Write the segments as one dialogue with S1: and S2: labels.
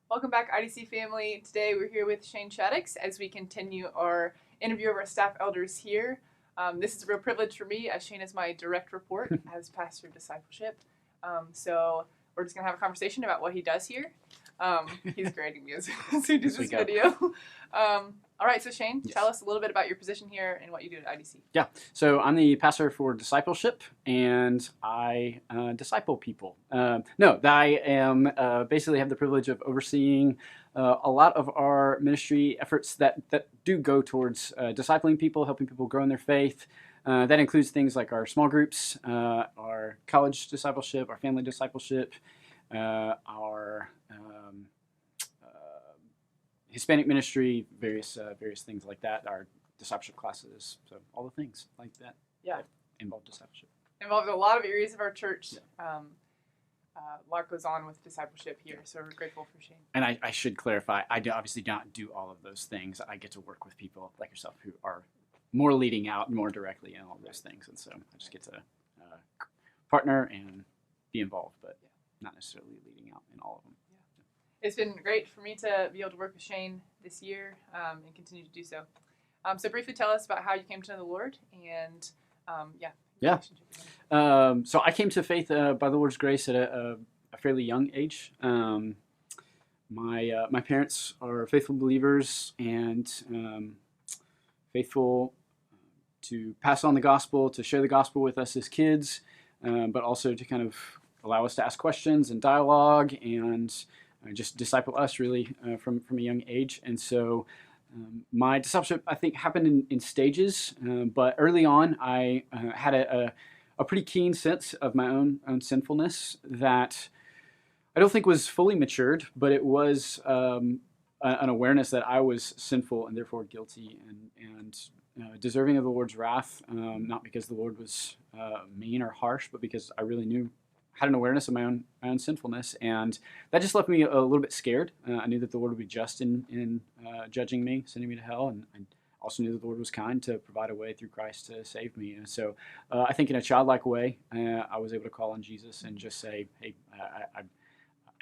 S1: Welcome back, IDC family. Today we're here with Shane Shaddix as we continue our interview of our staff elders here. This is a real privilege for me as Shane is my direct report as pastor of discipleship. So we're just going to have a conversation about what he does here. He's grading me as we do this video. All right, so Shane,
S2: Yes.
S1: Tell us a little bit about your position here and what you do at IDC.
S2: Yeah, so I'm the pastor for discipleship, and I disciple people. I am basically have the privilege of overseeing a lot of our ministry efforts that do go towards discipling people, helping people grow in their faith. That includes things like our small groups, our college discipleship, our family discipleship, our Hispanic ministry, various things like that, our discipleship classes, so all the things like that.
S1: Yeah.
S2: Involve discipleship.
S1: Involved in a lot of areas of our church.
S2: Yeah.
S1: A lot goes on with discipleship here, so we're grateful for Shane.
S2: And I should clarify, I obviously don't do all of those things. I get to work with people like yourself who are more leading out more directly in all those things, and so I just get to partner and be involved, but not necessarily leading out in all of them.
S1: It's been great for me to be able to work with Shane this year and continue to do so. So briefly tell us about how you came to know the Lord and relationship with him.
S2: So I came to faith by the Lord's grace at a fairly young age. My parents are faithful believers and faithful to pass on the gospel, to share the gospel with us as kids, but also to kind of allow us to ask questions and dialogue and just disciple us really from a young age. And so my discipleship, I think, happened in stages, but early on I had a pretty keen sense of my own sinfulness that I don't think was fully matured, but it was an awareness that I was sinful and therefore guilty and deserving of the Lord's wrath, not because the Lord was mean or harsh, but because I really had an awareness of my own sinfulness, and that just left me a little bit scared. I knew that the Lord would be just in judging me, sending me to hell, and I also knew that the Lord was kind to provide a way through Christ to save me. And so I think in a childlike way, I was able to call on Jesus and just say, hey, I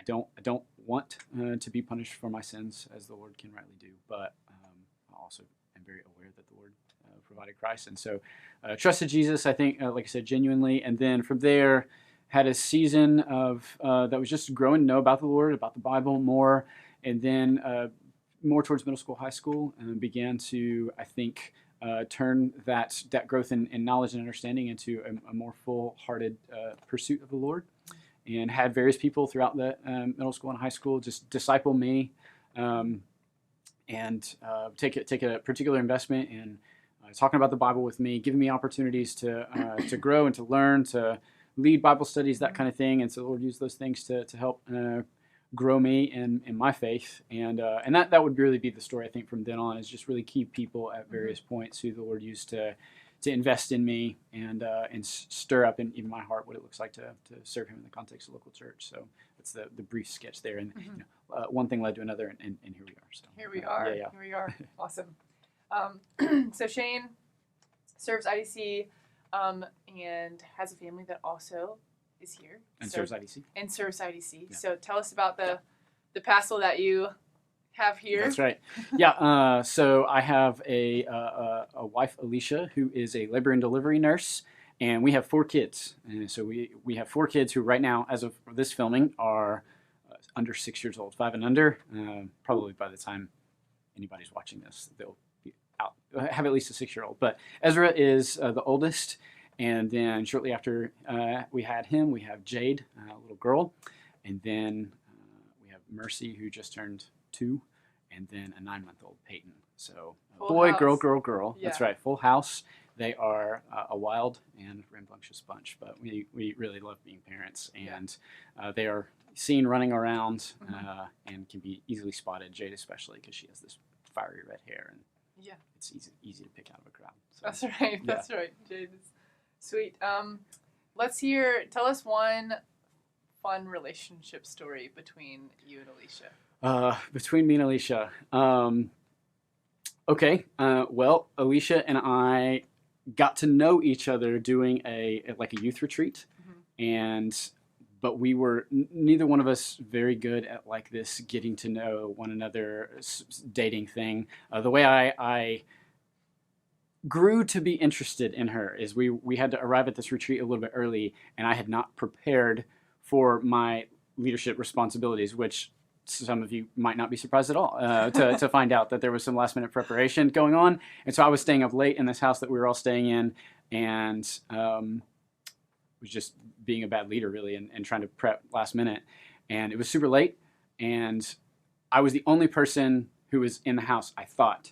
S2: don't want to be punished for my sins as the Lord can rightly do, but I also am very aware that the Lord provided Christ. And so trusted Jesus, I think, like I said, genuinely, and then from there, had a season of that was just growing to know about the Lord, about the Bible more, and then more towards middle school, high school, and began to, I think, turn that growth in knowledge and understanding into a more full-hearted pursuit of the Lord, and had various people throughout the middle school and high school just disciple me and take a particular investment in talking about the Bible with me, giving me opportunities to grow and to learn, to lead Bible studies, that kind of thing. And so the Lord used those things to help grow me in my faith. And that would really be the story, I think, from then on, is just really key people at various points who the Lord used to invest in me and stir up in my heart what it looks like to serve him in the context of local church. So that's the brief sketch there. And one thing led to another, and here we are. So
S1: Here we are.
S2: Yeah.
S1: Here we are. Awesome. So Shane serves IDC and has a family that also is here.
S2: And serves IDC.
S1: And serves IDC.
S2: Yeah.
S1: So tell us about the pastel that you have here.
S2: That's right. Yeah. So I have a wife, Alicia, who is a labor and delivery nurse, and we have 4 kids. And so we have 4 kids who right now, as of this filming, are under 6 years old, 5 and under. Probably by the time anybody's watching this, they'll be out, have at least a 6-year-old. But Ezra is the oldest. And then shortly after we had him, we have Jade, a little girl. And then we have Mercy, who just turned 2. And then a 9-month-old Peyton. So boy,
S1: house.
S2: girl.
S1: Yeah.
S2: That's right, full house. They are a wild and rambunctious bunch, but we really love being parents. And they are seen running around and can be easily spotted, Jade especially, because she has this fiery red hair. And it's easy to pick out of a crowd. So,
S1: That's right. That's right. Jade is sweet. Tell us one fun relationship story between you and Alicia.
S2: Between me and Alicia. Okay. Well, Alicia and I got to know each other doing a youth retreat, and but we were neither one of us very good at like this getting to know one another dating thing. The way I grew to be interested in her is we had to arrive at this retreat a little bit early, and I had not prepared for my leadership responsibilities, which some of you might not be surprised at all to find out that there was some last minute preparation going on. And so I was staying up late in this house that we were all staying in, and was just being a bad leader really, and trying to prep last minute. And it was super late, and I was the only person who was in the house, I thought,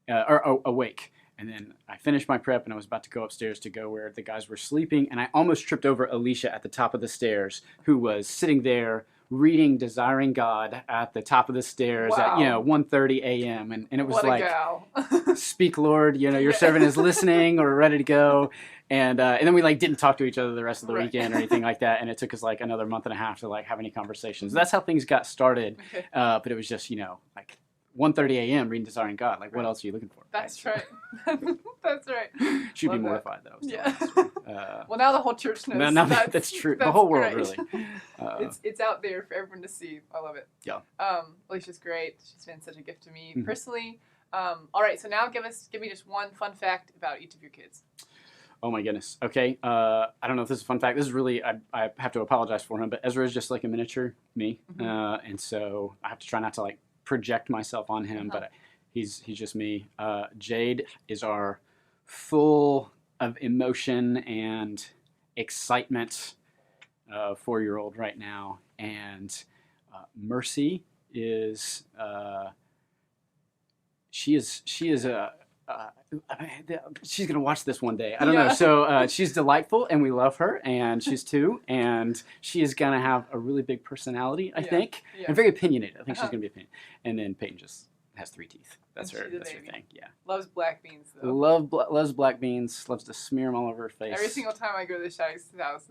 S2: or awake. And then I finished my prep, and I was about to go upstairs to go where the guys were sleeping, and I almost tripped over Alicia at the top of the stairs, who was sitting there reading Desiring God at the top of the stairs at 1:30 a.m. And it was
S1: what
S2: like,
S1: a gal.
S2: speak Lord, your servant is listening or ready to go. And then we like didn't talk to each other the rest of the weekend or anything like that. And it took us like another month and a half to like have any conversations. That's how things got started.
S1: Okay.
S2: But it was just, like 1:30 a.m. reading Desiring God. Like, what else are you looking for?
S1: That's right. That's right.
S2: She'd
S1: Love
S2: be mortified that.
S1: Yeah. Well, now the whole church knows.
S2: No, that's true. The whole world,
S1: great.
S2: really.
S1: It's out there for everyone to see. I love it.
S2: Yeah.
S1: Alicia's great. She's been such a gift to me personally. All right. So now give me just one fun fact about each of your kids.
S2: Oh my goodness. Okay. I don't know if this is a fun fact. This is really, I have to apologize for him, but Ezra is just like a miniature me. And so I have to try not to like project myself on him, but he's just me. Jade is our full of emotion and excitement 4-year-old right now. And Mercy is, she is a, she's going to watch this one day. I don't know. So she's delightful, and we love her, and she's 2, and she is going to have a really big personality, I think, and very opinionated. I think she's going to be opinionated. And then Peyton just has 3 teeth. That's her thing. Yeah.
S1: Loves black beans, though.
S2: Loves black beans. Loves to smear them all over her face.
S1: Every single time I go to the Shaddix's house,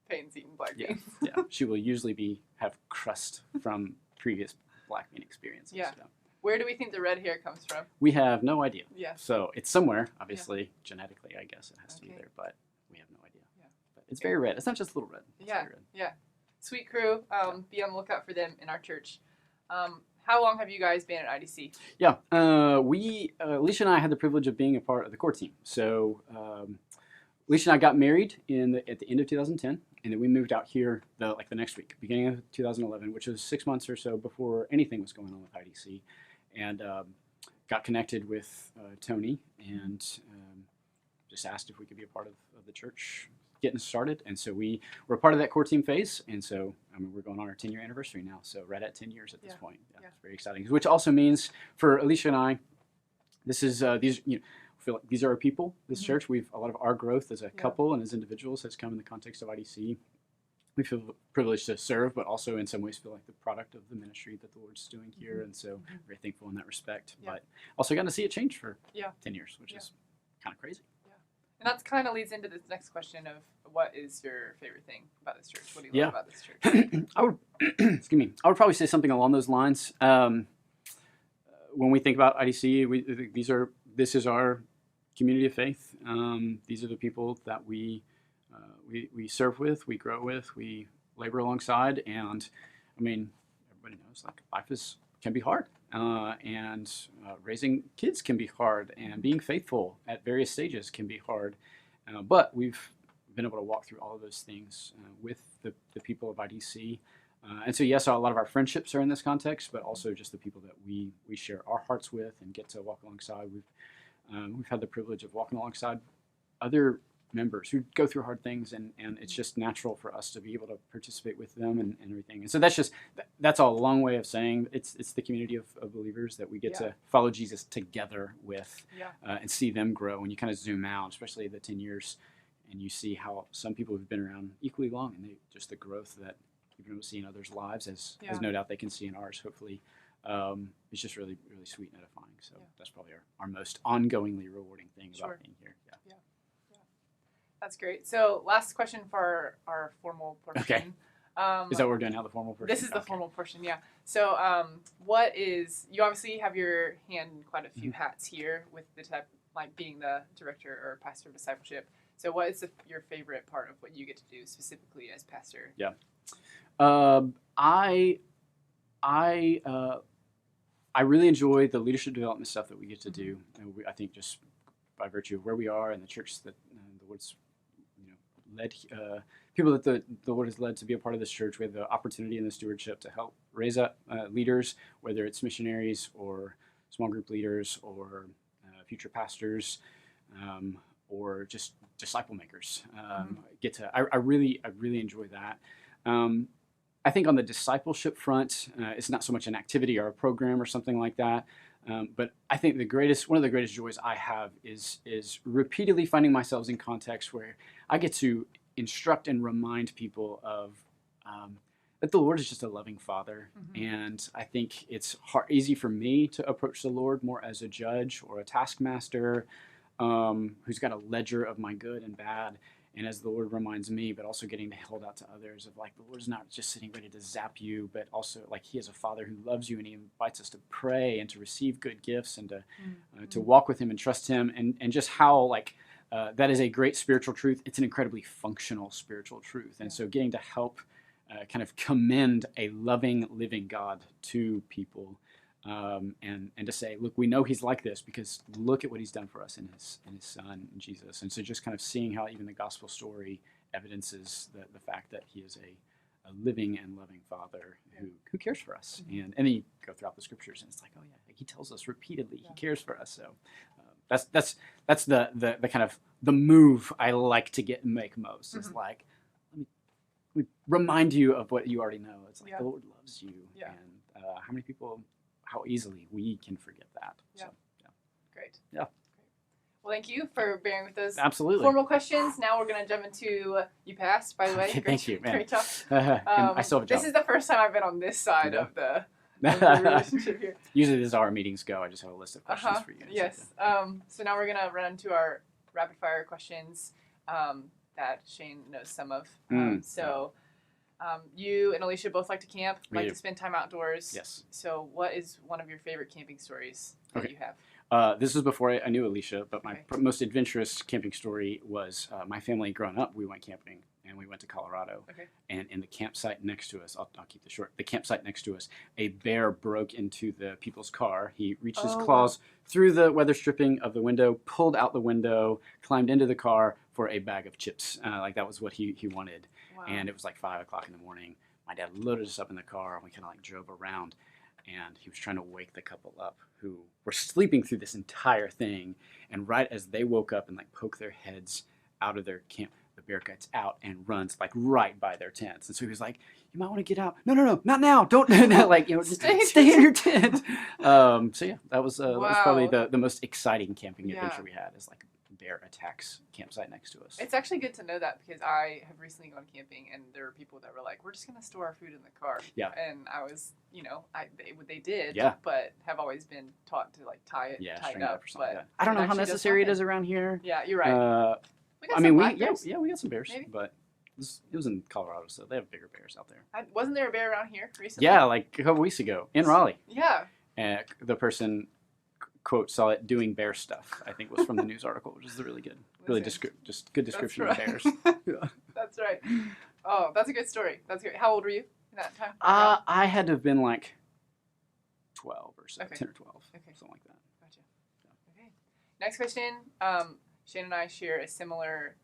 S1: Peyton's eating black beans.
S2: Yeah. She will usually have crust from previous black bean experiences.
S1: Yeah.
S2: So.
S1: Where do we think the red hair comes from?
S2: We have no idea.
S1: Yeah.
S2: So it's somewhere, obviously, genetically, I guess it has to be there, but we have no idea. Yeah. But it's very red. It's not just a little red. It's very red.
S1: Yeah. Sweet crew. Be on the lookout for them in our church. How long have you guys been at IDC?
S2: Yeah. Alicia and I had the privilege of being a part of the core team. So Alicia and I got married at the end of 2010, and then we moved out here the next week, beginning of 2011, which was 6 months or so before anything was going on with IDC. And got connected with Tony, and just asked if we could be a part of the church getting started. And so we were part of that core team phase. And so we're going on our 10-year anniversary now. So right at 10 years at this point. Yeah. It's very exciting. Which also means for Alicia and I, this is these feel like these are our people. This church, a lot of our growth as a couple and as individuals has come in the context of IDC. We feel privileged to serve, but also in some ways feel like the product of the ministry that the Lord's doing here. And so very thankful in that respect. But also got to see it change for 10 years, which is kind of crazy. Yeah.
S1: And that kind of leads into this next question of what is your favorite thing about this church? What do you love about this church?
S2: I would, I would probably say something along those lines. When we think about IDC, this is our community of faith. These are the people that we serve with, we grow with, we labor alongside, and everybody knows like life can be hard, and raising kids can be hard, and being faithful at various stages can be hard, but we've been able to walk through all of those things with the people of IDC, and so yes, a lot of our friendships are in this context, but also just the people that we share our hearts with and get to walk alongside. We've had the privilege of walking alongside other members who go through hard things, and it's just natural for us to be able to participate with them and everything. And so that's a long way of saying it's the community of believers that we get to follow Jesus together with and see them grow. And you kind of zoom out, especially the 10 years, and you see how some people have been around equally long, and just the growth that you've been able to see in others' lives, as no doubt they can see in ours, hopefully. It's just really, really sweet and edifying. So that's probably our most ongoingly rewarding thing about being here.
S1: That's great. So last question for our formal portion.
S2: Okay. Is that what we're doing now, the formal portion?
S1: This is the formal portion, yeah. So you obviously have your hand in quite a few hats here with the type, like being the director or pastor of discipleship. So what is your favorite part of what you get to do specifically as pastor?
S2: Yeah. I really enjoy the leadership development stuff that we get to do. And I think just by virtue of where we are and the church that the Lord's led people that the Lord has led to be a part of this church, we have the opportunity and the stewardship to help raise up leaders, whether it's missionaries or small group leaders or future pastors or just disciple makers. I really enjoy that. I think on the discipleship front, it's not so much an activity or a program or something like that. But I think one of the greatest joys I have is repeatedly finding myself in contexts where I get to instruct and remind people of that the Lord is just a loving Father. And I think it's easy for me to approach the Lord more as a judge or a taskmaster who's got a ledger of my good and bad. And as the Lord reminds me, but also getting to hold out to others of like, the Lord's not just sitting ready to zap you, but also like He is a Father who loves you, and He invites us to pray and to receive good gifts and to walk with Him and trust Him, and just how like that is a great spiritual truth. It's an incredibly functional spiritual truth. And so getting to help kind of commend a loving, living God to people and to say, look, we know He's like this because look at what He's done for us in His Son, Jesus. And so just kind of seeing how even the gospel story evidences the fact that He is a living and loving Father who cares for us. And then you go throughout the scriptures and it's like, oh yeah, He tells us repeatedly He cares for us. So that's the kind of the move I like to make most. It's like, let me remind you of what you already know. It's like the Lord loves you. And how easily we can forget that. So,
S1: Great.
S2: Yeah.
S1: Well, thank you for bearing with those
S2: Absolutely.
S1: formal questions. Now we're going to jump into you passed, by the way.
S2: Okay, thank you, man.
S1: Great job.
S2: I still have a job.
S1: This is the first time I've been on this side of the relationship here.
S2: Usually this is how our meetings go. I just have a list of questions for you.
S1: Yes. So now we're going to run into our rapid fire questions that Shane knows some of. You and Alicia both like to camp, like to spend time outdoors.
S2: Yes.
S1: So what is one of your favorite camping stories that you have?
S2: This was before I knew Alicia, but my most adventurous camping story was my family growing up. We went camping, and we went to Colorado. And in the campsite next to us, I'll keep this short, the campsite next to us, a bear broke into the people's car. He reached his claws through the weather stripping of the window, pulled out the window, climbed into the car for a bag of chips. Like that was what he wanted. And it was like 5 o'clock in the morning. My dad loaded us up in the car, and we kind of like drove around. And he was trying to wake the couple up who were sleeping through this entire thing. And right as they woke up and like poke their heads out of their camp, the bear gets out and runs like right by their tents. And so he was like, "You might want to get out." No, not now. Don't do that. Like, just stay in your tent. So yeah, that was probably the most exciting camping adventure we had. Is like bear attacks campsite next to us.
S1: It's actually good to know that because I have recently gone camping and there were people that were like, "We're just going to store our food in the car."
S2: Yeah.
S1: And I was, they did.
S2: Yeah.
S1: But have always been taught to like tie it up.
S2: Or something like that. I don't know how necessary it is around here.
S1: Yeah, you're right.
S2: We got some bears, maybe? But it was in Colorado, so they have bigger bears out there.
S1: Wasn't there a bear around here recently?
S2: Yeah, like a couple weeks ago in Raleigh.
S1: Yeah.
S2: And the person, quote, saw it doing bear stuff, I think was from the news article, which is really good. Really just good description of bears.
S1: That's right. Oh, that's a good story. That's good. How old were you in that time?
S2: I had to have been like 12 or so, 10 or 12, something like that.
S1: Gotcha. Okay. Next question. Shane and I share a similar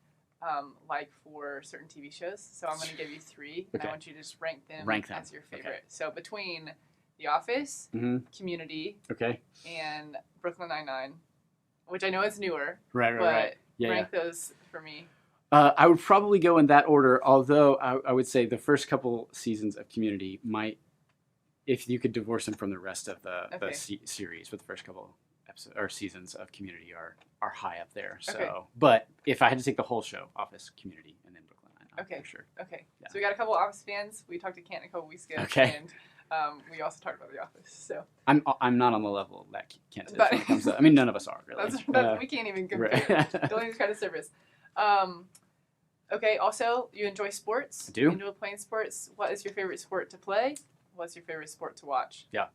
S1: like for certain TV shows, so I'm going to give you 3, and I want you to just rank them as your favorite. Okay. So between The Office, Community, and Brooklyn Nine-Nine, which I know is newer, right. Yeah, rank those for me.
S2: I would probably go in that order, although I would say the first couple seasons of Community might, if you could divorce them from the rest of the series, but the first couple episodes or seasons of Community are high up there. So, but if I had to take the whole show, Office, Community, and then Brooklyn Nine-Nine, for sure.
S1: Okay. Yeah. So we got a couple Office fans. We talked to Kent a couple weeks ago. And we also talked about The Office. So I'm not on the level that Kent is when it comes to. I mean, none of us are really. We can't even compare. Don't even try to service. Okay. Also, you enjoy sports.
S2: I do.
S1: You enjoy playing sports. What is your favorite sport to play? What's your favorite sport to watch?
S2: Yeah.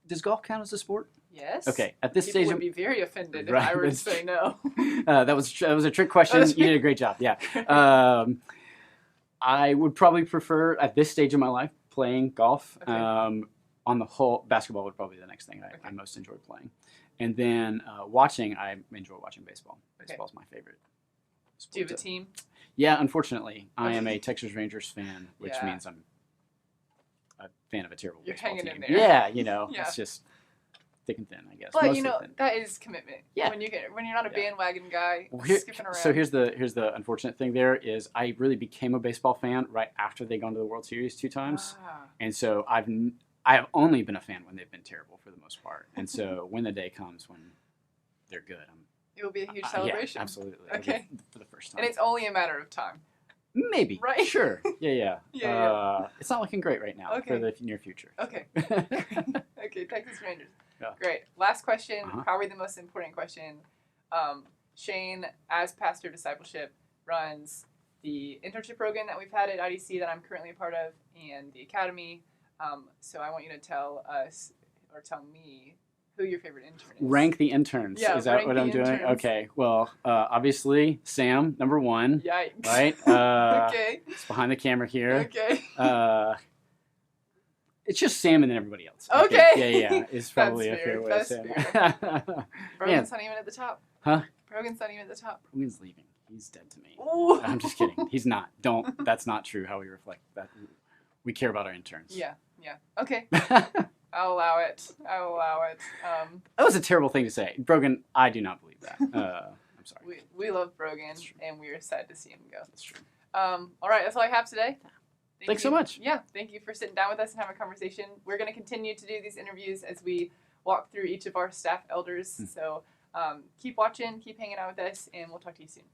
S2: Does golf count as a sport?
S1: Yes.
S2: Okay, at this
S1: People
S2: stage,
S1: would be very offended if
S2: Right,
S1: I were to
S2: that's
S1: say no.
S2: that was a trick question. You did a great job. Yeah. I would probably prefer at this stage of my life playing golf.
S1: Okay.
S2: On the whole, basketball would probably be the next thing I most enjoy playing, and then watching. I enjoy watching baseball. Baseball's my favorite sport.
S1: Do you have a team?
S2: Yeah, unfortunately, I am
S1: Okay.
S2: a Texas Rangers fan, which
S1: Yeah.
S2: means I'm a fan of a terrible
S1: You're
S2: baseball
S1: hanging
S2: team.
S1: in there.
S2: Yeah,
S1: Yeah.
S2: it's just thick and thin, I guess.
S1: But
S2: Mostly thin.
S1: that is commitment.
S2: Yeah.
S1: When you're not a
S2: Yeah.
S1: bandwagon guy
S2: Well,
S1: skipping around.
S2: So here's the unfortunate thing. There is I really became a baseball fan right after they gone to the World Series 2 times, and so I have only been a fan when they've been terrible for the most part. And so when the day comes when they're good,
S1: it will be a huge celebration.
S2: Yeah, absolutely.
S1: Okay.
S2: For the first time.
S1: And it's only a matter of time.
S2: Maybe.
S1: Right?
S2: Sure. Yeah.
S1: Yeah.
S2: It's not looking great right now
S1: Okay.
S2: for the near future.
S1: Okay. Okay, Texas Rangers.
S2: Yeah.
S1: Great. Last question,
S2: Uh-huh.
S1: probably the most important question. Shane, as pastor discipleship, runs the internship program that we've had at IDC that I'm currently a part of and the academy. So I want you to tell us or tell me who your favorite intern is.
S2: Rank the interns.
S1: Yeah,
S2: Is that
S1: rank
S2: what
S1: the
S2: I'm doing?
S1: interns.
S2: Okay. Well, obviously Sam, number 1.
S1: Yikes.
S2: Right?
S1: Okay.
S2: It's behind the camera here.
S1: Okay.
S2: It's just Sam and then everybody else. I think.
S1: Okay.
S2: Yeah. It's probably
S1: That's
S2: a fair
S1: fair.
S2: way
S1: That's
S2: to say
S1: fair.
S2: it.
S1: Brogan's not even at the top.
S2: Huh?
S1: Brogan's not even at the top.
S2: Brogan's leaving. He's dead to me.
S1: Ooh.
S2: I'm just kidding. He's not. That's not true how we reflect that. We care about our interns.
S1: Yeah. Okay.
S2: That
S1: I'll allow it.
S2: was a terrible thing to say. Brogan, I do not believe that. I'm sorry.
S1: We love Brogan, and we are sad to see him go.
S2: That's true.
S1: All right, that's all I have today.
S2: Thanks so much.
S1: Yeah, thank you for sitting down with us and having a conversation. We're going to continue to do these interviews as we walk through each of our staff elders. So keep watching, keep hanging out with us, and we'll talk to you soon.